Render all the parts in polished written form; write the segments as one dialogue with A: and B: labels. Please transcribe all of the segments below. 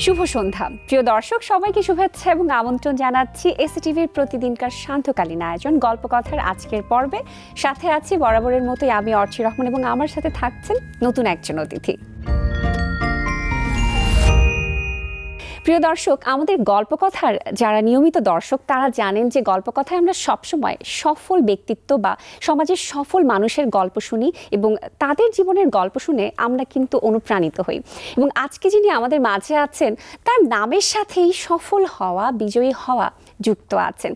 A: শুভ সন্ধ্যা প্রিয় দর্শক, সবাইকে শুভেচ্ছা এবং আমন্ত্রণ জানাচ্ছি এসটিভির প্রতিদিনকার শান্তকালীন আয়োজন গল্পকথার আজকের পর্বে। সাথে আছি বরাবরের মতোই আমি অর্চি রহমান এবং আমার সাথে থাকছেন নতুন একজন অতিথি। প্রিয় দর্শক, আমাদের গল্পকথার যারা নিয়মিত দর্শক তারা জানেন যে গল্পকথায় আমরা সবসময় সফল ব্যক্তিত্ব বা সমাজের সফল মানুষের গল্প শুনি এবং তাদের জীবনের গল্প শুনে আমরা কিন্তু অনুপ্রাণিত হই। এবং আজকে যিনি আমাদের মাঝে আছেন তার নামের সাথেই সফল হওয়া, বিজয়ী হওয়া যুক্ত আছেন।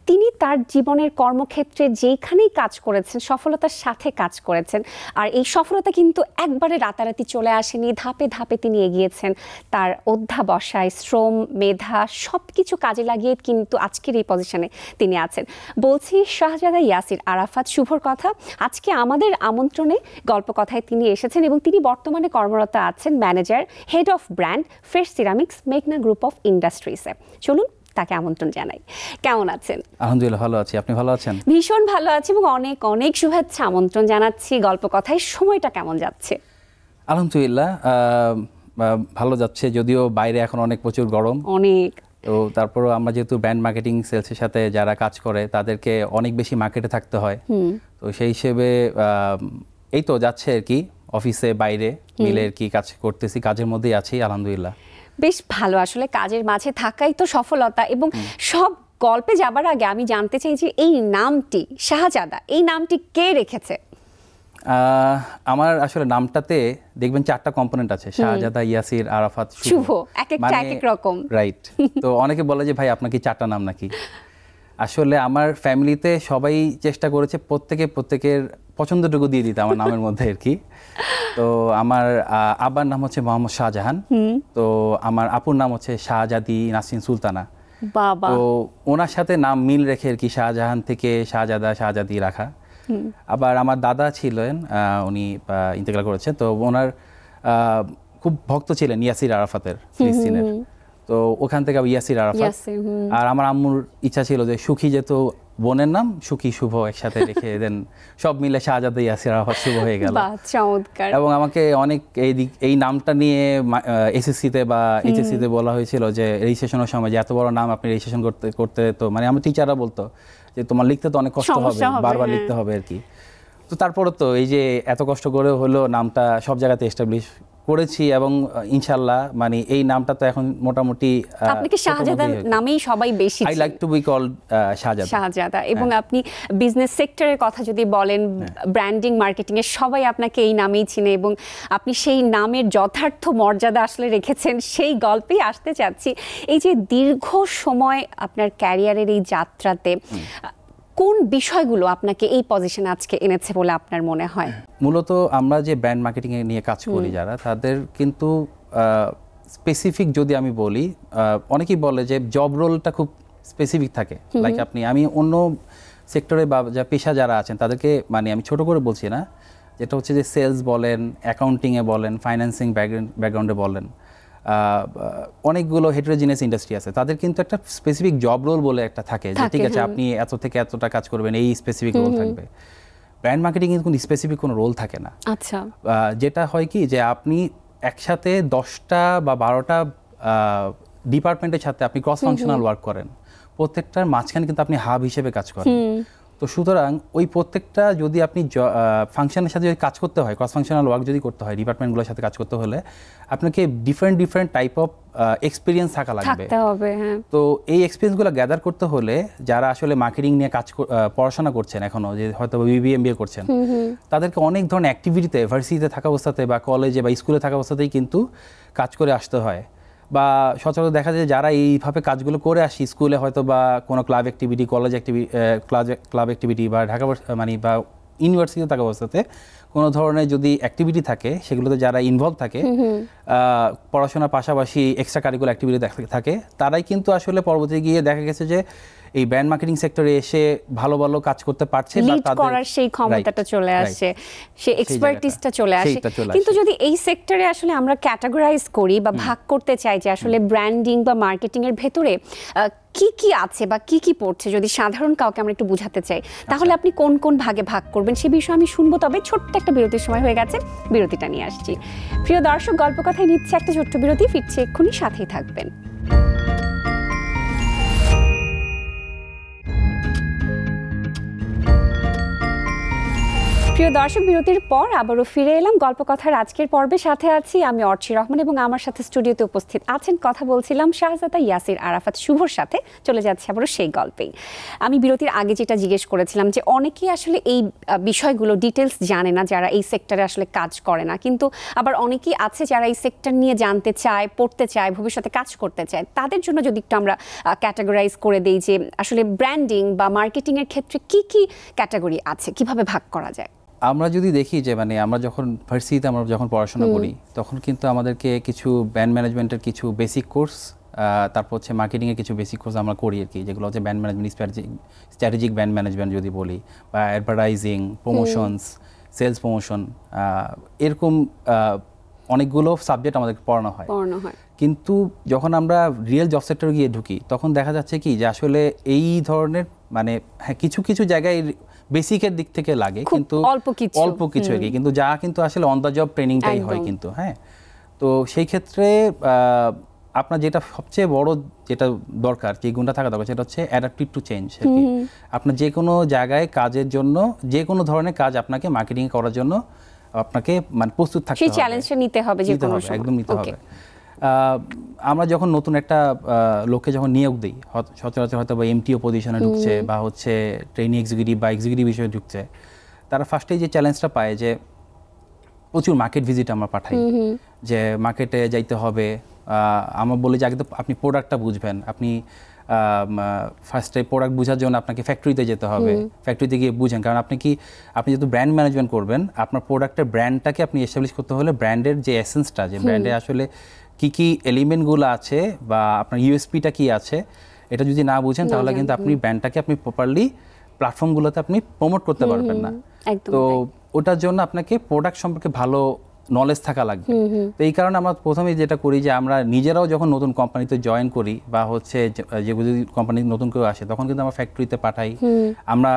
A: তিনি তার জীবনের কর্মক্ষেত্রে যেখানেই কাজ করেছেন সফলতার সাথে কাজ করেছেন, আর এই সফলতা কিন্তু একবারে রাতারাতি চলে আসেনি, ধাপে ধাপে তিনি এগিয়েছেন। তার অধ্যাবসায়, শ্রম, মেধা সব কিছু কাজে লাগিয়ে কিন্তু আজকের এই পজিশনে তিনি আছেন। বলছি শাহজাদা ইয়াসির আরাফাত শুভর কথা। আজকে আমাদের আমন্ত্রণে গল্পকথায় তিনি এসেছেন এবং তিনি বর্তমানে কর্মরত আছেন manager, head of brand, fresh ceramics, মেঘনা গ্রুপ অফ ইন্ডাস্ট্রিজে। চলুন তাকে আমন্ত্রণ জানাই। কেমন আছেন?
B: আলহামদুলিল্লাহ ভালো আছি, আপনি ভালো আছেন?
A: ভীষণ ভালো আছি এবং অনেক অনেক শুভেচ্ছা আমন্ত্রণ জানাচ্ছি গল্পকথায়। সময়টা কেমন যাচ্ছে?
B: আলহামদুলিল্লাহ ভালো যাচ্ছে, যদিও বাইরে এখন অনেক প্রচুর গরম অনেক। তো তারপরও আমরা যেহেতু ব্র্যান্ড মার্কেটিং সেলসের সাথে যারা কাজ করে তাদেরকে অনেক বেশি মার্কেটে থাকতে হয়, তো সেই হিসেবে এই তো যাচ্ছে আর কি, অফিসে বাইরে মিলে আর কি কাজ করতেছি, কাজের মধ্যেই আছি আলহামদুলিল্লাহ।
A: বেশ ভালো, আসলে কাজের মাঝে থাকাই তো সফলতা। এবং সব গল্পে যাবার আগে আমি জানতে চাই যে এই নামটি শাহজাদা, এই নামটি কে রেখেছে?
B: আমার আসলে নামটাতে দেখবেন 4টা কম্পোনেন্ট আছে, শাহজাদা, ইয়াসির, আরাফাত,
A: শুভ, এক একটা এক এক রকম,
B: রাইট? তো অনেকে বলে যে ভাই আপনার কি 4টা নাম নাকি? আসলে আমার ফ্যামিলিতে সবাই চেষ্টা করেছে প্রত্যেকের পছন্দটুকু দিয়ে দিতে আমার নামের মধ্যে আর কি। তো আমার আব্বার নাম হচ্ছে মোহাম্মদ শাহজাহান, তো আমার আপুর নাম হচ্ছে শাহজাদি নাসরিন সুলতানা।
A: বাবা,
B: তো ওনার সাথে নাম মিল রেখে আর কি শাহজাহান থেকে শাহজাদা, শাহজাদি রাখা। আবার আমার দাদা ছিলেন, উনি ইন্তেকাল করেছেন, তো ওনার খুব ভক্ত ছিলেন ইয়াসির আরাফাতের, ফিলিস্তিনের, তো ওখান থেকে ইয়াসির আরাফাত। আর আমার আম্মুর ইচ্ছা ছিল যে সুখী, যেহেতু বোনের নাম সুখী শুভ একসাথে রেখে দেন, সব মিলে শাহজাদা ইয়াসির আরাফাত শুভ হয়ে গেল।
A: চমৎকার।
B: এবং আমাকে অনেক এই নামটা নিয়ে এসএসসিতে বা এইচএসসিতে বলা হয়েছিল যে রেজিস্ট্রেশনের সময় যে এত বড় নাম আপনি রেজিস্ট্রেশন করতে তো মানে আমার টিচাররা বলতো যে তোমার লিখতে তো অনেক কষ্ট হবে, বারবার লিখতে হবে আর কি। তো তারপরে তো এই যে এত কষ্ট করে হলো নামটা সব জায়গাতে এস্টাবলিশ করেছি এবং ইনশাআল্লাহ মানে এই নামটা তো এখন মোটামুটি
A: আপনাকে শাহজাদা নামেই সবাই বেশি,
B: I like to be called Shahzada.
A: এবং আপনি বিজনেস সেক্টরের কথা যদি বলেন, ব্র্যান্ডিং, মার্কেটিং এর সবাই আপনাকে এই নামেই চিনে এবং আপনি সেই নামের যথার্থ মর্যাদা আসলে রেখেছেন। সেই গল্পেই আসতে চাচ্ছি। এই যে দীর্ঘ সময় আপনার ক্যারিয়ারের এই যাত্রাতে কোন বিষয়গুলো আপনাকে এই পজিশনে আজকে এনেছে বলে আপনার মনে হয়?
B: মূলত আমরা যে ব্র্যান্ড মার্কেটিং এ নিয়ে কাজ করি যারা, তাদের কিন্তু স্পেসিফিক যদি আমি বলি, অনেকেই বলে যে জব রোলটা খুব স্পেসিফিক থাকে। লাইক আমি অন্য সেক্টরে বা যা পেশা যারা আছেন তাদেরকে মানে আমি ছোট করে বলছি না, যেটা হচ্ছে যে সেলস বলেন, অ্যাকাউন্টিংয়ে বলেন, ফাইন্যান্সিং ব্যাকগ্রাউন্ডে বলেন, অনেকগুলো হেটেরোজিনিয়াস ইন্ডাস্ট্রি আছে, তাদের কিন্তু একটা স্পেসিফিক জব রোল বলে একটা থাকে যে ঠিক আছে আপনি এত থেকে এতটা কাজ করবেন, এই স্পেসিফিক রোল থাকবে। ব্র্যান্ড মার্কেটিং এর কোনো স্পেসিফিক কোনো রোল থাকে না।
A: আচ্ছা,
B: যেটা হয় কি যে আপনি একসাথে 10টা বা 12টা ডিপার্টমেন্টের সাথে আপনি ক্রস ফাংশনাল ওয়ার্ক করেন, প্রত্যেকটার মাঝখানে কিন্তু আপনি হাব হিসেবে কাজ করেন। তো সুতরাং ওই প্রত্যেকটা যদি আপনি ফাংশনের সাথে যদি কাজ করতে হয়, ক্রস ফাংশনাল ওয়ার্ক যদি করতে হয়, ডিপার্টমেন্টগুলোর সাথে কাজ করতে হলে আপনাকে ডিফারেন্ট টাইপ অফ এক্সপিরিয়েন্স থাকা লাগবে। তো এই এক্সপিরিয়েন্সগুলো গ্যাদার করতে হলে যারা আসলে মার্কেটিং নিয়ে পড়াশোনা করছেন এখনো, যে হয়তো বিবিএ এমবিএ করছেন, তাদেরকে অনেক ধরনের অ্যাক্টিভিটিতে ভার্সিটিতে থাকা অবস্থাতে বা কলেজে বা স্কুলে থাকা অবস্থাতেই কিন্তু কাজ করে আসতে হয়। বা সচরাচর দেখা যায় যারা এইভাবে কাজগুলো করে আসি, স্কুলে হয়তো বা কোনো club activity, college activity, club activity বা ঢাকা মানে বা ইউনিভার্সিটিতে থাকা অবস্থাতে কোনো ধরনের যদি অ্যাক্টিভিটি থাকে, সেগুলোতে যারা ইনভলভ থাকে, পড়াশোনার পাশাপাশি এক্সট্রা কারিকুলার অ্যাক্টিভিটি থাকে, তারাই কিন্তু আসলে পরবর্তী গিয়ে দেখা গেছে যে এই ব্র্যান্ড মার্কেটিং সেক্টরে এসে ভালো ভালো কাজ করতে পারছে বা
A: লিড করার সেই ক্ষমতাটা চলে আসে, সেই এক্সপার্টিসটা চলে আসে। কিন্তু যদি এই সেক্টরে আসলে আমরা ক্যাটাগরাইজ করি বা ভাগ করতে চাই যে আসলে ব্র্যান্ডিং বা মার্কেটিং এর ভেতরে কি কি আছে বা কি কি পড়ছে, যদি সাধারণ কাউকে আমরা একটু বোঝাতে চাই, তাহলে আপনি কোন কোন ভাগে ভাগ করবেন সে বিষয়ে আমি শুনবো। তবে ছোট্ট একটা বিরতির সময় হয়ে গেছে, বিরতিটা নিয়ে আসছি। প্রিয় দর্শক, গল্প কথায় নিচ্ছে একটা ছোট্ট বিরতি, ফিরছে এক্ষুনি, সাথেই থাকবেন। প্রিয় দর্শক, বিরতির পর আবারও ফিরে এলাম গল্প কথার আজকের পর্বে। সাথে আছি আমি অর্চি রহমান এবং আমার সাথে স্টুডিওতে উপস্থিত আছেন, কথা বলছিলাম শাহজাদা ইয়াসির আরাফাত শুভর সাথে। চলে যাচ্ছে আবারও সেই গল্পেই। আমি বিরতির আগে যেটা জিজ্ঞেস করেছিলাম যে অনেকেই আসলে এই বিষয়গুলো ডিটেলস জানে না, যারা এই সেক্টরে আসলে কাজ করে না, কিন্তু আবার অনেকেই আছে যারা এই সেক্টর নিয়ে জানতে চায়, পড়তে চায়, ভবিষ্যতে কাজ করতে চায়। তাদের জন্য যদি একটু আমরা ক্যাটাগরাইজ করে দেই যে আসলে ব্র্যান্ডিং বা মার্কেটিংয়ের ক্ষেত্রে কি কি ক্যাটাগরি আছে, কিভাবে ভাগ করা যায়।
B: আমরা যদি দেখি যে মানে আমরা যখন ভার্সিটিতে আমরা যখন পড়াশোনা করি তখন কিন্তু আমাদেরকে কিছু ব্র্যান্ড ম্যানেজমেন্টের কিছু বেসিক কোর্স, তারপর হচ্ছে মার্কেটিংয়ের কিছু বেসিক কোর্স আমরা করি আর কি, যেগুলো হচ্ছে brand management, strategic brand management যদি বলি, বা অ্যাডভার্টাইজিং, প্রমোশনস, সেলস প্রমোশন, এরকম অনেকগুলো সাবজেক্ট আমাদের পড়ানো হয়। কিন্তু যখন আমরা রিয়েল জব সেক্টরে গিয়ে ঢুকি তখন দেখা যাচ্ছে কি যে আসলে এই ধরনের মানে হ্যাঁ কিছু কিছু জায়গায় বেসিকের দিক থেকে লাগে, কিন্তু অল্প কিছু আর কি, কিন্তু যা কিন্তু আসলে অন দ্য জব ট্রেনিংটাই হয় কিন্তু। হ্যাঁ, তো সেই ক্ষেত্রে আপনার যেটা সবচেয়ে বড় যেটা দরকার, যে গুণটা থাকা দরকার, সেটা হচ্ছে অ্যাডাপ্টিভ টু চেঞ্জ। আপনার যে কোনো জায়গায় কাজের জন্য, যে কোনো ধরনের কাজ আপনাকে মার্কেটিং করার জন্য আপনাকে মানে প্রস্তুত থাকতে হবে, সেই চ্যালেঞ্জটা নিতে হবে, যে কোনো সময় একদম নিতে হবে। আমরা যখন নতুন একটা লোককে যখন নিয়োগ দিই, সচরাচর হয়তো বা এমটিও পজিশনে ঢুকছে বা হচ্ছে ট্রেনিং এক্সিকিউটিভ বা এক্সিকিউটিভ হিসেবে ঢুকছে, তারা ফার্স্টেই যে চ্যালেঞ্জটা পায় যে প্রচুর মার্কেট ভিজিট আমরা পাঠাই, যে মার্কেটে যাইতে হবে। আমরা বলি যে আগে তো আপনি প্রোডাক্টটা বুঝবেন, আপনি ফার্স্টে প্রোডাক্ট বোঝার জন্য আপনাকে ফ্যাক্টরিতে যেতে হবে, ফ্যাক্টরিতে গিয়ে বুঝেন, কারণ আপনি যেহেতু ব্র্যান্ড ম্যানেজমেন্ট করবেন, আপনার প্রোডাক্টের ব্র্যান্ডটাকে আপনি এস্টাবলিশ করতে হলে ব্র্যান্ডের যে এসেন্সটা, যে ব্র্যান্ডে আসলে কি কি এলিমেন্টগুলো আছে বা আপনার ইউএসপিটা কি আছে, এটা যদি না বুঝেন তাহলে কিন্তু আপনি ব্র্যান্ডটাকে আপনি প্রপারলি প্ল্যাটফর্মগুলোতে আপনি প্রমোট করতে পারবেন না। তো ওটার জন্য আপনাকে প্রোডাক্ট সম্পর্কে ভালো নলেজ থাকা লাগবে। তো এই কারণে আমরা প্রথমেই যেটা করি যে আমরা নিজেরাও যখন নতুন কোম্পানিতে জয়েন করি বা হচ্ছে যেগুলো কোম্পানি নতুন কেউ আসে, তখন কিন্তু আমরা ফ্যাক্টরিতে পাঠাই। আমরা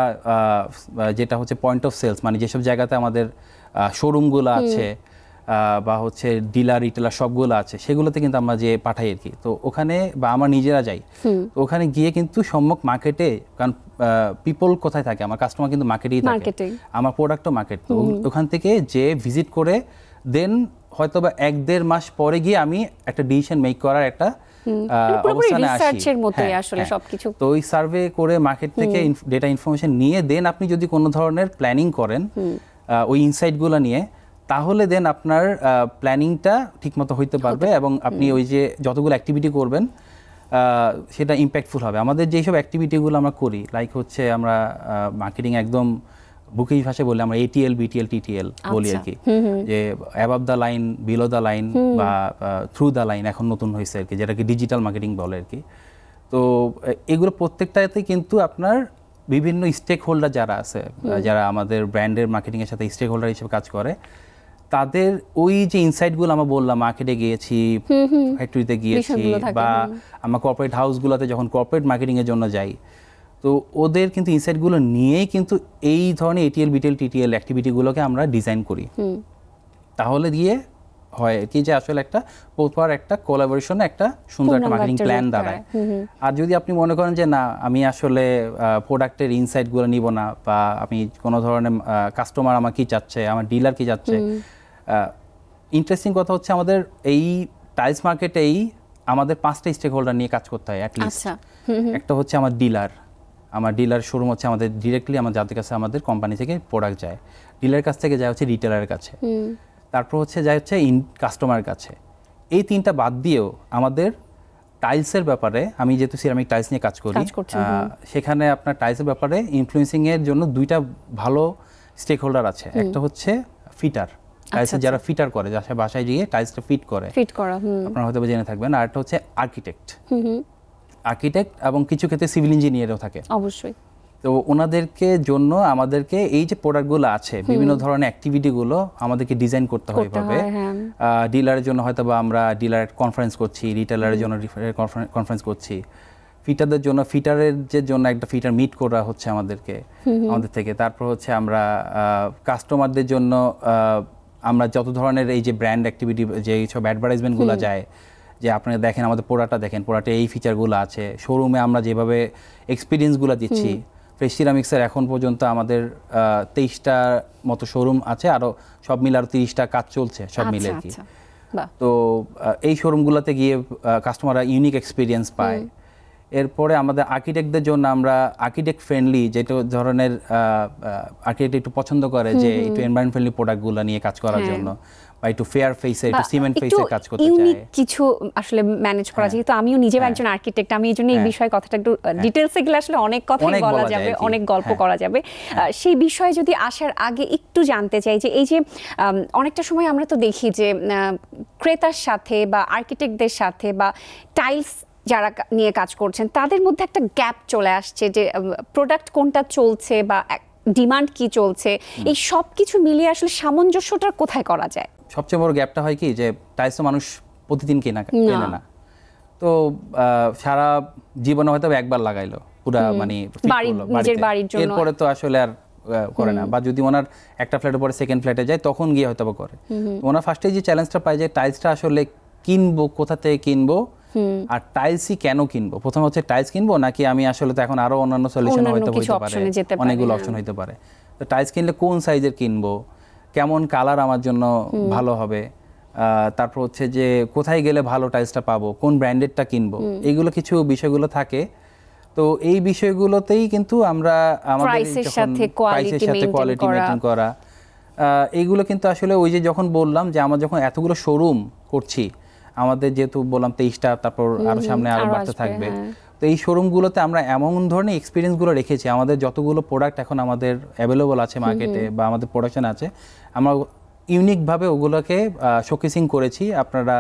B: যেটা হচ্ছে পয়েন্ট অফ সেলস, মানে যেসব জায়গাতে আমাদের শোরুমগুলো আছে বা হচ্ছে ডিলার রিটেলার সবগুলো আছে, সেগুলোতে কিন্তু আমরা যে পাঠাই আর কি। তো ওখানে বা আমরা নিজেরা যাই, তো ওখানে গিয়ে কিন্তু সম্মুখ মার্কেটে, কারণ পিপল কোথায় থাকে, আমার কাস্টমার কিন্তু মার্কেটেই থাকে, আমার প্রোডাক্টও মার্কেট। তো ওখান থেকে যে ভিজিট করে দেন হয়তো বা 1-1.5 মাস পরে গিয়ে আমি একটা ডিসিশন মেক করার একটা অবস্থানে আসি। তো ওই সার্ভে করে মার্কেট থেকে ডেটা ইনফরমেশন নিয়ে দেন আপনি যদি কোনো ধরনের প্ল্যানিং করেন ওই ইনসাইটগুলো নিয়ে, তাহলে দেন আপনার প্ল্যানিংটা ঠিকমতো হইতে পারবে এবং আপনি ওই যে যতগুলো অ্যাক্টিভিটি করবেন সেটা ইম্প্যাক্টফুল হবে। আমাদের যেসব অ্যাক্টিভিটিগুলো আমরা করি, লাইক হচ্ছে আমরা মার্কেটিং একদম বুকিং ভাষায় বলি, আমরা এটিএল, বিটিএল, টিটিএল বলি আর কি, যে above the line, below the line বা থ্রু দ্য লাইন এখন নতুন হয়েছে আর কি, যেটাকে ডিজিটাল মার্কেটিং বলে আর কি। তো এগুলো প্রত্যেকটাতে কিন্তু আপনার বিভিন্ন স্টেক হোল্ডার যারা আছে, যারা আমাদের ব্র্যান্ডের মার্কেটিংয়ের সাথে স্টেক হোল্ডার হিসেবে কাজ করে, তাদের ওই যে ইনসাইটগুলো আমরা বললাম, মার্কেটে গিয়েছি, ফ্যাক্টরিতে গিয়েছি, বা আমরা কর্পোরেট হাউসগুলোতে যখন কর্পোরেট মার্কেটিংয়ের জন্য যাই, তো ওদের কিন্তু ইনসাইটগুলো নিয়েই কিন্তু এই ধরনের এটিএল, বিটিএল, টিটিএল অ্যাক্টিভিটিগুলোকে আমরা ডিজাইন করি। তাহলে দিয়ে হয় কি যে আসলে একটা প্রপার একটা কোলাবোরেশনে একটা সুন্দর একটা মার্কেটিং প্ল্যান দাঁড়ায়। আর যদি আপনি মনে করেন যে না, আমি আসলে প্রোডাক্টের ইনসাইটগুলো নিব না, বা আমি কোনো ধরনের কাস্টমার আমার কি চাচ্ছে, আমার ডিলার কি চাচ্ছে, ইন্টারেস্টিং কথা হচ্ছে আমাদের এই টাইলস মার্কেটেই আমাদের 5টা স্টেক হোল্ডার নিয়ে কাজ করতে হয় অ্যাটলিস্ট। একটা হচ্ছে আমার ডিলার শোরুম হচ্ছে আমাদের ডিরেক্টলি যাদের কাছে আমাদের কোম্পানি থেকে প্রোডাক্ট যায়, ডিলারের কাছ থেকে যায় হচ্ছে রিটেলারের কাছে, তারপর হচ্ছে যায় হচ্ছে কাস্টমারের কাছে। এই 3টা বাদ দিয়েও আমাদের টাইলসের ব্যাপারে, আমি যেহেতু সিরামিক টাইলস নিয়ে কাজ করি, সেখানে আপনার টাইলসের ব্যাপারে ইনফ্লুয়েন্সিংয়ের জন্য 2টা ভালো স্টেক হোল্ডার আছে। একটা হচ্ছে ফিটার, টাইলসের যারা ফিটার করে, যারা বাসায় গিয়ে টাইলসটা ফিট করা আপনারা হয়তো জেনে থাকবেন। আর একটা হচ্ছে আর্কিটেক্ট। আর্কিটেক্ট এবং কিছু ক্ষেত্রে সিভিল ইঞ্জিনিয়ারও থাকে।
A: অবশ্যই।
B: তো ওনাদেরকে জন্য আমাদেরকে এই যে প্রোডাক্টগুলো আছে বিভিন্ন ধরনের অ্যাক্টিভিটিগুলো আমাদেরকে ডিজাইন করতে হয় এভাবে। ডিলারের জন্য হয়তো বা আমরা ডিলার কনফারেন্স করছি, রিটেলারের জন্য কনফারেন্স করছি, ফিটারদের জন্য ফিটারের জন্য একটা ফিটার মিট করা হচ্ছে আমাদের থেকে। তারপর হচ্ছে আমরা কাস্টমারদের জন্য আমরা যত ধরনের এই যে ব্র্যান্ড অ্যাক্টিভিটি যে সব অ্যাডভার্টাইজমেন্টগুলো যায়, যে আপনারা দেখেন আমাদের প্রোডাক্টটা দেখেন, প্রোডাক্টে এই ফিচারগুলো আছে, শোরুমে আমরা যেভাবে এক্সপিরিয়েন্সগুলো দিচ্ছি। ফ্রেশ সিরামিক্সের এখন পর্যন্ত আমাদের 23টার মতো শোরুম আছে, আরও সব মিলে আরও 30টা কাজ চলছে সব মিলে আর কি। তো এই শোরুমগুলোতে গিয়ে কাস্টমাররা ইউনিক এক্সপিরিয়েন্স পায়। এরপরে আমাদের আর্কিটেক্টদের জন্য আমরা আর্কিটেক্ট ফ্রেন্ডলি যেটা ধরনের আর্কিটেক্ট একটু পছন্দ করে যে একটু এনভায়রনমেন্ট ফ্রেন্ডলি প্রোডাক্টগুলো নিয়ে কাজ করার জন্য, বা একটু ফেয়ার ফেসে একটু সিমেন্ট ফেসে কাজ করতে চায়,
A: ইউনিক কিছু আসলে ম্যানেজ করা। যেহেতু আমিও নিজেও একজন আর্কিটেক্ট, আমি এই জন্য এই বিষয়ে কথাটা একটু ডিটেইলসে গেলে আসলে অনেক কথাই বলা যাবে, অনেক গল্প করা যাবে। সেই বিষয়ে যদি আসার আগে একটু জানতে চাই যে এই যে অনেকটা সময় আমরা তো দেখি যে ক্রেতার সাথে বা আর্কিটেক্টদের সাথে বা টাইলস যারা নিয়ে কাজ করছেন তাদের মধ্যে একটা গ্যাপ চলে আসছে, যে প্রোডাক্ট কোনটা চলছে বা ডিমান্ড কি চলছে, এই সব কিছু মিলিয়ে আসলে সামঞ্জস্যটা কোথায় করা যায়?
B: সবচেয়ে বড় গ্যাপটা হয় কি যে টাইলস তো মানুষ প্রতিদিন কেনে না, তো সারা জীবনে হয়তো একবার লাগাইলো পুরা মানে
A: নিজের বাড়ির জন্য,
B: এরপরে তো আসলে আর করে না। বা যদি ওনার একটা ফ্ল্যাটের পরে সেকেন্ড ফ্ল্যাটে যায় তখন গিয়ে হয়তো করে। ওনার ফার্স্টে যে চ্যালেঞ্জটা পায় যে টাইলসটা আসলে কিনবো কোথা থেকে কিনবো, আর টাইলসই কেন কিনবো। প্রথম হচ্ছে টাইলস কিনবো নাকি আমি আসলে তো এখন আরো অন্যান্য সলিউশন হতে পারে, অনেকগুলো অপশন হতে পারে। তো টাইলস কিনলে কোন সাইজের কিনবো, কেমন কালার আমার জন্য ভালো হবে, তারপর হচ্ছে যে কোথায় গেলে ভালো টাইলসটা পাবো, কোন ব্র্যান্ডেডটা কিনবো, এইগুলো কিছু বিষয়গুলো থাকে। তো এই বিষয়গুলোতেই কিন্তু আমরা আমাদের
A: প্রাইসের সাথে কোয়ালিটি মেইনটেইন করা,
B: এইগুলো কিন্তু আসলে ওই যে যখন বললাম যে আমরা যখন এতগুলো শোরুম করছি, আমাদের যেহেতু বললাম 23টা, তারপর আরো সামনে আরো বাড়তে থাকবে। তো এই শোরুমগুলোতে আমরা এমন ধরনের এক্সপিরিয়েন্সগুলো রেখেছি, আমাদের যতগুলো প্রোডাক্ট এখন আমাদের অ্যাভেলেবল আছে মার্কেটে বা আমাদের প্রোডাকশন আছে, আমরা ইউনিকভাবে ওগুলোকে শোকেসিং করেছি। আপনারা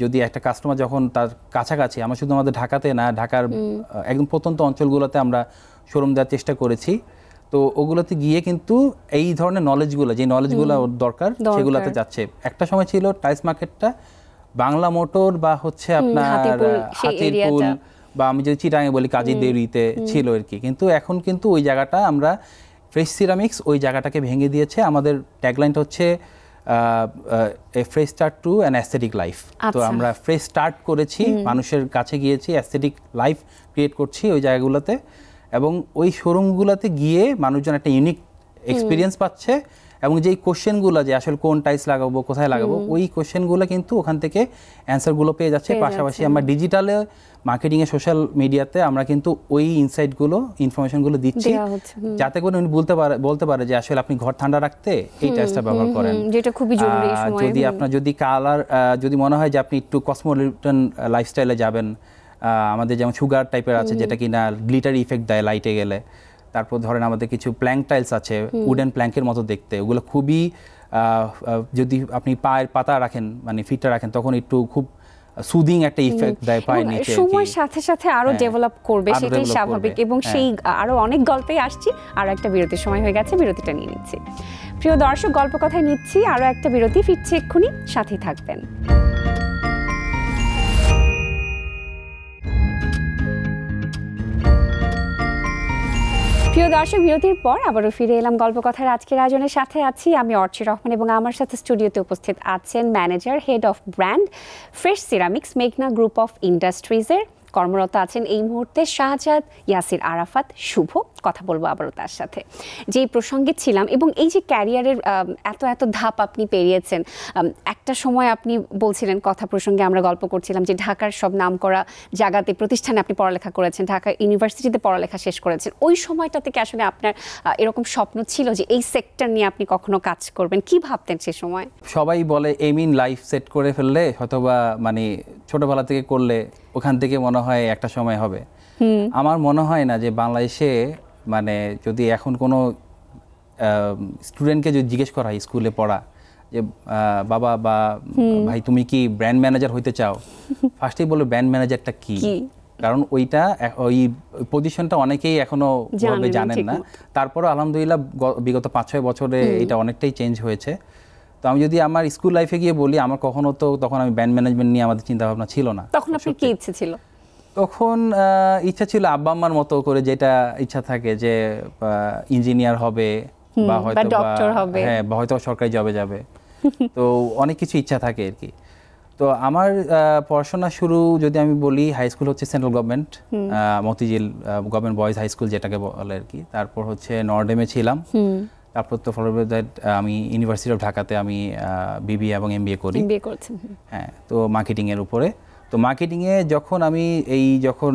B: যদি একটা কাস্টমার যখন তার কাছাকাছি, আমরা শুধু আমাদের ঢাকাতে না, ঢাকার একদম প্রত্যন্ত অঞ্চলগুলোতে আমরা শোরুম দেওয়ার চেষ্টা করেছি। তো ওগুলোতে গিয়ে কিন্তু এই ধরনের নলেজগুলো, যে নলেজগুলো দরকার সেগুলোতে যাচ্ছে। একটা সময় ছিল টাইলস মার্কেটটা বাংলা মোটর বা হচ্ছে আপনার হাতিরপুল বা আমি যদি চিটাঙে বলি কাজী দেউরিতে ছিল আর কি। কিন্তু এখন কিন্তু ওই জায়গাটা আমরা ফ্রেশ সিরামিক্স ওই জায়গাটাকে ভেঙে দিয়েছে। আমাদের ট্যাগলাইনটা হচ্ছে a fresh start to an aesthetic life. তো আমরা ফ্রেশ স্টার্ট করেছি, মানুষের কাছে গিয়েছি, অ্যাস্থেটিক লাইফ ক্রিয়েট করছি ওই জায়গাগুলোতে, এবং ওই শোরুমগুলোতে গিয়ে মানুষজন একটা ইউনিক এক্সপিরিয়েন্স পাচ্ছে। এবং যেই কোশ্চেনগুলো যে আসলে কোন টাইলস লাগাবো, কোথায় লাগাবো, ওই কোশ্চেনগুলো কিন্তু ওখান থেকে অ্যান্সারগুলো পেয়ে যাচ্ছে। পাশাপাশি আমরা ডিজিটালে মার্কেটিংয়ে সোশ্যাল মিডিয়াতে আমরা কিন্তু ওই ইনসাইটগুলো ইনফরমেশনগুলো দিচ্ছি, যাতে করে উনি বলতে পারে যে আসলে আপনি ঘর ঠান্ডা রাখতে এই টাইলসটা ব্যবহার করেন,
A: যেটা খুবই জরুরি।
B: যদি আপনার যদি কালার যদি মনে হয় যে আপনি একটু কসমোপলিটন লাইফস্টাইলে যাবেন, আমাদের যেমন সুগার টাইপের আছে যেটা কিনা গ্লিটার ইফেক্ট দেয় লাইটে গেলে। তারপর ধরেন আমাদের কিছু প্ল্যাঙ্ক টাইলস আছে, উডেন প্ল্যাঙ্কের মতো দেখতে, ওগুলো খুবই যদি আপনি পায়ের পাতা রাখেন মানে ফিটটা রাখেন তখন একটু খুব সুদিং একটা ইফেক্ট দেয় পায়ের নিচে।
A: সময়ের সাথে সাথে আরো ডেভেলপ করবে, সেটাই স্বাভাবিক। এবং সেই আরো অনেক গল্পেই আসছি। আরো একটা বিরতির সময় হয়ে গেছে, বিরতিটা নিয়ে নিচ্ছি। প্রিয় দর্শক, গল্প কথায় নিচ্ছি আরো একটা বিরতি, ফিরছি এক্ষুনি, সাথেই থাকবেন। প্রিয় দর্শক, বিরতির পর আবারও ফিরে এলাম গল্প কথার আজকের আয়োজনের সাথে আছি আমি অর্চি রহমান, এবং আমার সাথে স্টুডিওতে উপস্থিত আছেন manager, head of brand, fresh ceramics, মেঘনা গ্রুপ অফ ইন্ডাস্ট্রিজের। কর্মরত আছেন এই মুহূর্তে শাহজাদ ইয়াসির আরাফাত শুভ। কথা বলবো আবারও তার সাথে, যেই প্রসঙ্গে ছিলাম। এবং এই যে ক্যারিয়ারের এত এত ধাপ আপনি পেরিয়েছেন, একটা সময় আপনি বলছিলেন, কথা প্রসঙ্গে আমরা গল্প করছিলাম যে ঢাকার সব নামকরা জায়গাতে প্রতিষ্ঠানে আপনি পড়ালেখা করেছেন, ঢাকা ইউনিভার্সিটিতে পড়ালেখা শেষ করেছেন। ওই সময়টা থেকে আসলে আপনার এরকম স্বপ্ন ছিল যে এই সেক্টর নিয়ে আপনি কখনো কাজ করবেন? কি ভাবতেন সে সময়?
B: সবাই বলে এম ইন লাইফ সেট করে ফেললে হয়তোবা মানে ছোটবেলা থেকে করলে ওখান থেকে মনে হয় একটা সময় হবে। আমার মনে হয় না যে বাংলাদেশে মানে যদি এখন কোনো স্টুডেন্টকে যদি জিজ্ঞেস করা হয় স্কুলে পড়া যে বাবা বা ভাই তুমি কি ব্র্যান্ড ম্যানেজার হইতে চাও, ফার্স্টেই বলবে ব্র্যান্ড ম্যানেজারটা কি। কারণ ওইটা ওই পজিশনটা অনেকেই এখনো জানেন না। তারপরে আলহামদুলিল্লাহ বিগত 5-6 বছরে এটা অনেকটাই চেঞ্জ হয়েছে। তো আমি যদি আমার স্কুল লাইফে গিয়ে বলি, আমার কখনো তো তখন আমি ব্যান্ড ম্যানেজমেন্ট নিয়ে আমাদের চিন্তা ভাবনা ছিল না।
A: তখন আপনার কি ইচ্ছে ছিল?
B: তখন ইচ্ছা ছিল আব্বা আম্মার মতো করে, যেটা ইচ্ছা থাকে যে ইঞ্জিনিয়ার হবে বা হয়তো ডক্টর হবে, হ্যাঁ, বা হয়তো সরকারি জবে যাবে। তো অনেক কিছু ইচ্ছা থাকে আর কি। তো আমার পড়াশোনা শুরু যদি আমি বলি, হাই স্কুল হচ্ছে central government Motijheel government boys high school যেটাকে বলে আর কি। তারপর হচ্ছে নর্ডেমে ছিলাম। তারপর তো ফলো দ্যাট আমি ইউনিভার্সিটি অফ ঢাকাতে আমি বিবিএ এবং এমবিএ করি। হ্যাঁ, তো মার্কেটিংয়ের উপরে। তো মার্কেটিংয়ে যখন আমি যখন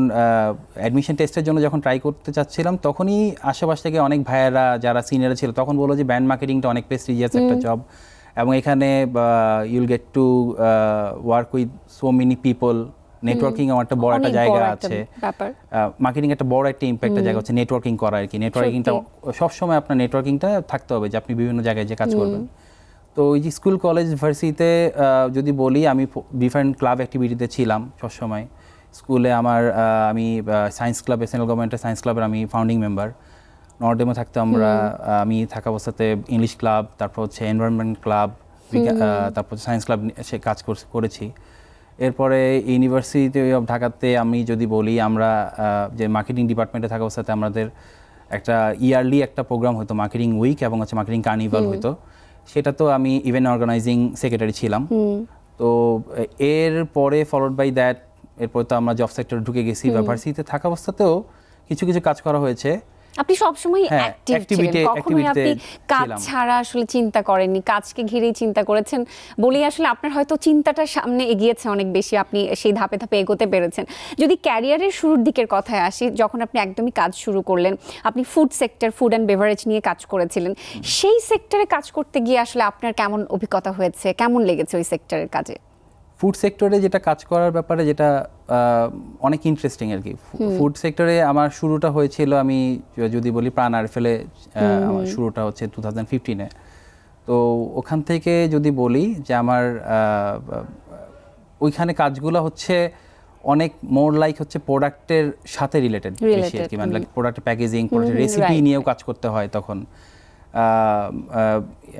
B: অ্যাডমিশন টেস্টের জন্য যখন ট্রাই করতে চাচ্ছিলাম, তখনই আশেপাশ থেকে অনেক ভাইয়েরা যারা সিনিয়র ছিল তখন বললো যে ব্র্যান্ড মার্কেটিংটা অনেক প্রেস্টিজিয়াস একটা জব, এবং এখানে ইউল gate to work with so many people, networking আমার একটা বড় একটা জায়গা আছে, মার্কেটিং একটা বড় একটা ইম্প্যাক্ট জায়গা হচ্ছে নেটওয়ার্কিং করা আর কি। নেটওয়ার্কিংটা সবসময় আপনার নেটওয়ার্কিংটা থাকতে হবে যে আপনি বিভিন্ন জায়গায় যে কাজ করবেন। তো ওই যে স্কুল কলেজ ভার্সিটিতে যদি বলি, আমি ডিফারেন্ট ক্লাব অ্যাক্টিভিটিতে ছিলাম সবসময়। স্কুলে আমি সায়েন্স ক্লাবে, সেন্ট্রাল গভর্নমেন্টের সায়েন্স ক্লাবের আমি ফাউন্ডিং মেম্বার। নর্ডেমে থাকতে আমি থাকা অবস্থাতে ইংলিশ ক্লাব, তারপর হচ্ছে এনভায়রনমেন্ট ক্লাব, তারপর সায়েন্স ক্লাব সে কাজ করেছি। এরপরে ইউনিভার্সিটি অফ ঢাকাতে আমি যদি বলি, আমরা যে মার্কেটিং ডিপার্টমেন্টে থাকা অবস্থাতে আমাদের একটা ইয়ারলি একটা প্রোগ্রাম হতো, মার্কেটিং উইক এবং হচ্ছে মার্কেটিং কার্নিভাল হতো। সেটা তো আমি ইভেন্ট অর্গানাইজিং সেক্রেটারি ছিলাম। তো এর পরে ফলোড বাই দ্যাট, এরপরে তো আমরা জব সেক্টরে ঢুকে গেছি। ইউনিভার্সিটিতে থাকা অবস্থাতেও কিছু কিছু কাজ করা হয়েছে।
A: আপনি সবসময় অ্যাক্টিভ ছিলেন, কখনোই আপনি কাজ ছাড়া আসলে চিন্তা করেননি, কাজকে ঘিরেই চিন্তা করেছেন বলেই আসলে আপনার হয়তো চিন্তাটা সামনে এগিয়েছে অনেক বেশি, আপনি সেই ধাপে ধাপে এগোতে পেরেছেন। যদি ক্যারিয়ারের শুরুর দিকের কথায় আসি, যখন আপনি একদমই কাজ শুরু করলেন, আপনি ফুড অ্যান্ড বেভারেজ নিয়ে কাজ করেছিলেন, সেই সেক্টরে কাজ করতে গিয়ে আসলে আপনার কেমন অভিজ্ঞতা হয়েছে, কেমন লেগেছে ওই সেক্টরের কাজে?
B: ফুড সেক্টরে যেটা কাজ করার ব্যাপারে যেটা অনেক ইন্টারেস্টিং আর কি। ফুড সেক্টরে আমার শুরুটা হয়েছিল, আমি যদি বলি প্রাণ আরএফএলে আমার শুরুটা হচ্ছে 2015-এ। তো ওখান থেকে যদি বলি যে আমার ওইখানে কাজগুলো হচ্ছে অনেক মোর লাইক হচ্ছে প্রোডাক্টের সাথে রিলেটেড বেশি আর কি, মানে প্রোডাক্টের প্যাকেজিং, প্রোডাক্টের রেসিপি নিয়েও কাজ করতে হয়। তখন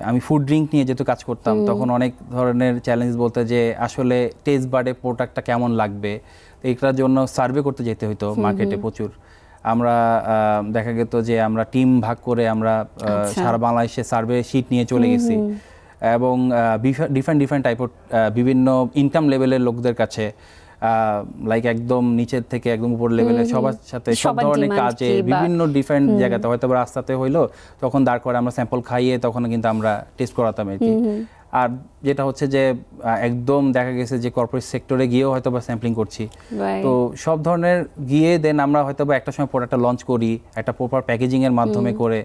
B: আমি ফুড ড্রিঙ্ক নিয়ে যেহেতু কাজ করতাম, তখন অনেক ধরনের চ্যালেঞ্জ বলতে যে আসলে টেস্ট বাডে প্রোডাক্টটা কেমন লাগবে, এইটার জন্য সার্ভে করতে যেতে হতো মার্কেটে প্রচুর। আমরা দেখা যেত যে আমরা টিম ভাগ করে আমরা সারা বাংলাদেশে সার্ভে শিট নিয়ে চলে গেছি, এবং ডিফারেন্ট টাইপের বিভিন্ন ইনকাম লেভেলের লোকদের কাছে, লাইক একদম নিচের থেকে একদম উপর লেভেলের সবার সাথে সব ধরনের কাজে বিভিন্ন ডিফারেন্ট জায়গাতে, হয়তো রাস্তাতে হইলো তখন দাঁড় করে আমরা স্যাম্পল খাইয়ে তখন কিন্তু আমরা টেস্ট করাতাম আর কি। আর যেটা হচ্ছে যে একদম দেখা গেছে যে কর্পোরেট সেক্টরে গিয়েও হয়তো বা স্যাম্পলিং করছি। তো সব ধরনের গিয়ে দেন আমরা হয়তো বা একটা সময় প্রোডাক্টটা লঞ্চ করি, একটা প্রপার প্যাকেজিংয়ের মাধ্যমে করে,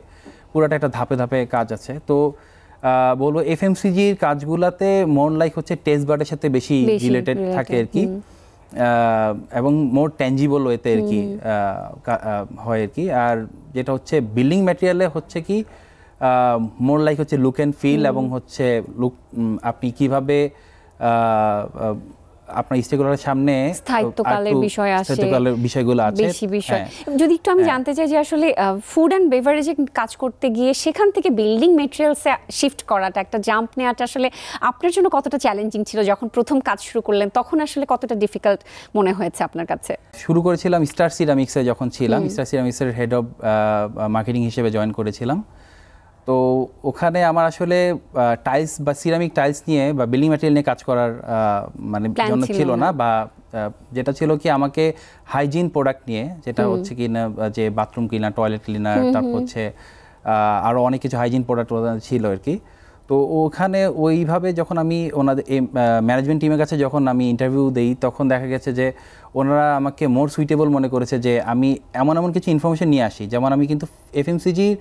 B: পুরোটা একটা ধাপে ধাপে কাজ আছে। তো বলবো এফএমসিজির কাজগুলাতে মোর লাইক হচ্ছে টেস্ট বার্ডের সাথে বেশি রিলেটেড থাকে আর কি, এবং মোর ট্যাঞ্জিবল ওয়েতে আর কি হয় আর কি। আর যেটা হচ্ছে বিল্ডিং ম্যাটেরিয়ালে হচ্ছে কি মোর লাইক হচ্ছে লুক অ্যান্ড ফিল, এবং হচ্ছে আপনি কিভাবে আপনার স্টেকহোল্ডারের সামনে
A: স্থায়িত্বকালের বিষয় আছে,
B: স্থায়িত্বকালের বিষয়গুলো আছে
A: বেশি বিষয়। যদি একটু আমি জানতে চাই যে আসলে ফুড অ্যান্ড বেভারেজে কাজ করতে গিয়ে সেখান থেকে বিল্ডিং মেটেরিয়ালসে শিফট করাটা, একটা জাম্প নেওয়াটা আসলে আপনার জন্য কতটা চ্যালেঞ্জিং ছিল? যখন প্রথম কাজ শুরু করলেন তখন আসলে কতটা ডিফিকাল্ট মনে হয়েছে আপনার কাছে?
B: শুরু করেছিলাম স্টার সিরামিক্সে, যখন ছিলাম স্টার সিরামিক্সের হেড অফ মার্কেটিং হিসেবে জয়েন করেছিলাম। তো ওখানে আমার আসলে টাইলস বা সিরামিক টাইলস নিয়ে বা বিল্ডিং ম্যাটেরিয়াল নিয়ে কাজ করার মানে জন্য ছিল না, বা যেটা ছিল কি আমাকে হাইজিন প্রোডাক্ট নিয়ে, যেটা হচ্ছে কি না যে বাথরুম ক্লিনার, টয়লেট ক্লিনার, তারপর হচ্ছে আরও অনেক কিছু হাইজিন প্রোডাক্ট ছিল আর কি। তো ওখানে ওইভাবে যখন আমি ওনাদের ম্যানেজমেন্ট টিমের কাছে যখন আমি ইন্টারভিউ দিই, তখন দেখা গেছে যে ওনারা আমাকে মোর সুইটেবল মনে করেছে যে আমি এমন কিছু ইনফরমেশন নিয়ে আসি, যেমন আমি কিন্তু এফএমসিজির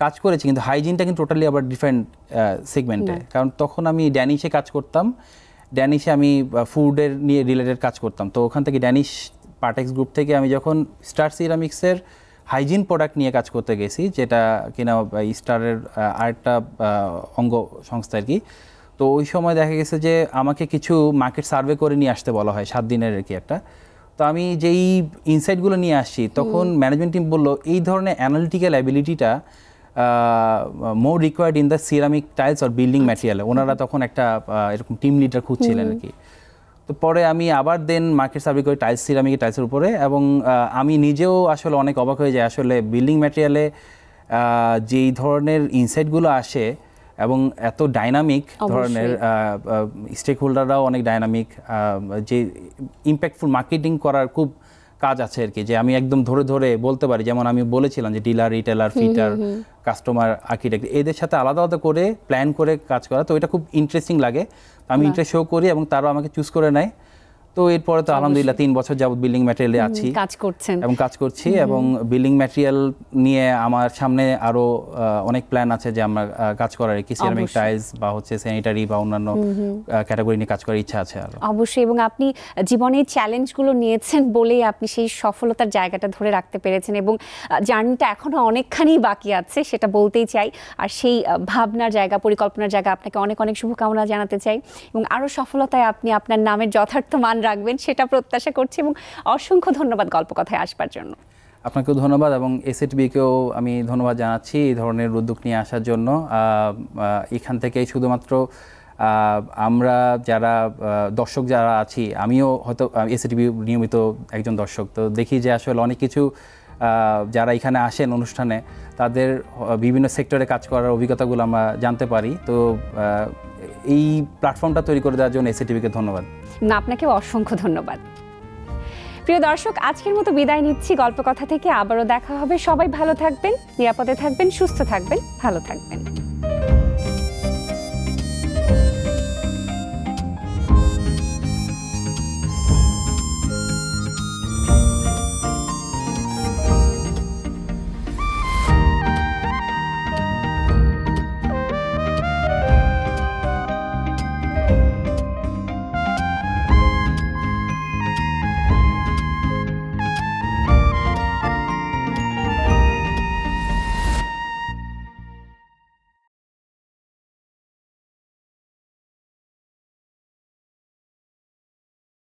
B: কাজ করেছি কিন্তু হাইজিনটা কিন্তু টোটালি আবার ডিফারেন্ট সেগমেন্টে। কারণ তখন আমি ড্যানিশে কাজ করতাম, ড্যানিশে আমি ফুডের নিয়ে রিলেটেড কাজ করতাম। তো ওখান থেকে ড্যানিশ পার্টেক্স গ্রুপ থেকে আমি যখন স্টার সিরামিক্সের হাইজিন প্রোডাক্ট নিয়ে কাজ করতে গেছি, যেটা কিনা স্টারের আরেকটা অঙ্গ সংস্থা আর কি। তো ওই সময় দেখা গেছে যে আমাকে কিছু মার্কেট সার্ভে করে নিয়ে আসতে বলা হয় 7 দিনের আর কি একটা। তো আমি যেই ইনসাইটগুলো নিয়ে আসছি তখন ম্যানেজমেন্ট টিম বলল এই ধরনের অ্যানালিটিক্যাল অ্যাবিলিটিটা more required in the ceramic tiles or building ম্যাটেরিয়ালে। ওনারা তখন একটা এরকম টিম লিডার খুঁজছিলেন আর কি। তো পরে আমি আবার দেন মার্কেট সার্ভে করি টাইলসের উপরে, এবং আমি নিজেও আসলে অনেক অবাক হয়ে যাই আসলে বিল্ডিং ম্যাটেরিয়ালে যেই ধরনের ইনসাইটগুলো আসে এবং এত ডাইনামিক ধরনের, স্টেক হোল্ডাররাও অনেক ডাইনামিক, যে ইম্প্যাক্টফুল মার্কেটিং করার খুব কাজ আছে আর কি, যে আমি একদম ধরে ধরে বলতে পারি। যেমন আমি বলেছিলাম যে dealer, retailer, fitter, customer, architect এদের সাথে আলাদা আলাদা করে প্ল্যান করে কাজ করা, তো এটা খুব ইন্টারেস্টিং লাগে। আমি ইন্টারেস্ট শো করি এবং তারাও আমাকে চুজ করে নেয়। তো এরপরে তো আলহামদুলিল্লাহ 3 বছর যাবত বিল্ডিং ম্যাটেরিয়ালে আছি, কাজ করছি এবং বিল্ডিং ম্যাটেরিয়াল নিয়ে আমার সামনে আরো অনেক প্ল্যান আছে যে আমরা কাজ করার কি সিরামিক টাইলস বা হচ্ছে স্যানিটারি বা অন্যান্য ক্যাটাগরি নিয়ে কাজ করার ইচ্ছা আছে আরো।
A: অবশ্যই, এবং আপনি জীবনে চ্যালেঞ্জগুলো নিয়েছেন বলেই আপনি সেই সফলতার জায়গাটা ধরে রাখতে পেরেছেন, এবং জার্নিটা এখনো অনেকখানি বাকি আছে সেটা বলতেই চাই। আর সেই ভাবনার জায়গা, পরিকল্পনার জায়গা, আপনাকে অনেক অনেক শুভকামনা জানাতে চাই, এবং আরো সফলতায় আপনি আপনার নামের যথার্থ মান রাখবেন সেটা প্রত্যাশা করছি। এবং অসংখ্য ধন্যবাদ গল্পকথায় আসবার জন্য।
B: আপনাকেও ধন্যবাদ এবং এসএটিবিকেও আমি ধন্যবাদ জানাচ্ছি এই ধরনের উদ্যোগ নিয়ে আসার জন্য। এখান থেকেই শুধুমাত্র আমরা যারা দর্শক যারা আছি, আমিও হয়তো এসএটিবি নিয়মিত একজন দর্শক, তো দেখি যে আসলে অনেক কিছু যারা এখানে আসেন অনুষ্ঠানে তাদের বিভিন্ন সেক্টরে কাজ করার অভিজ্ঞতাগুলো আমরা জানতে পারি। তো এই প্ল্যাটফর্মটা তৈরি করে দেওয়ার জন্য এসএটিবিকে ধন্যবাদ।
A: আপনাকেও অসংখ্য ধন্যবাদ। প্রিয় দর্শক, আজকের মতো বিদায় নিচ্ছি গল্পকথা থেকে। আবারও দেখা হবে। সবাই ভালো থাকবেন, নিরাপদে থাকবেন, সুস্থ থাকবেন, ভালো থাকবেন।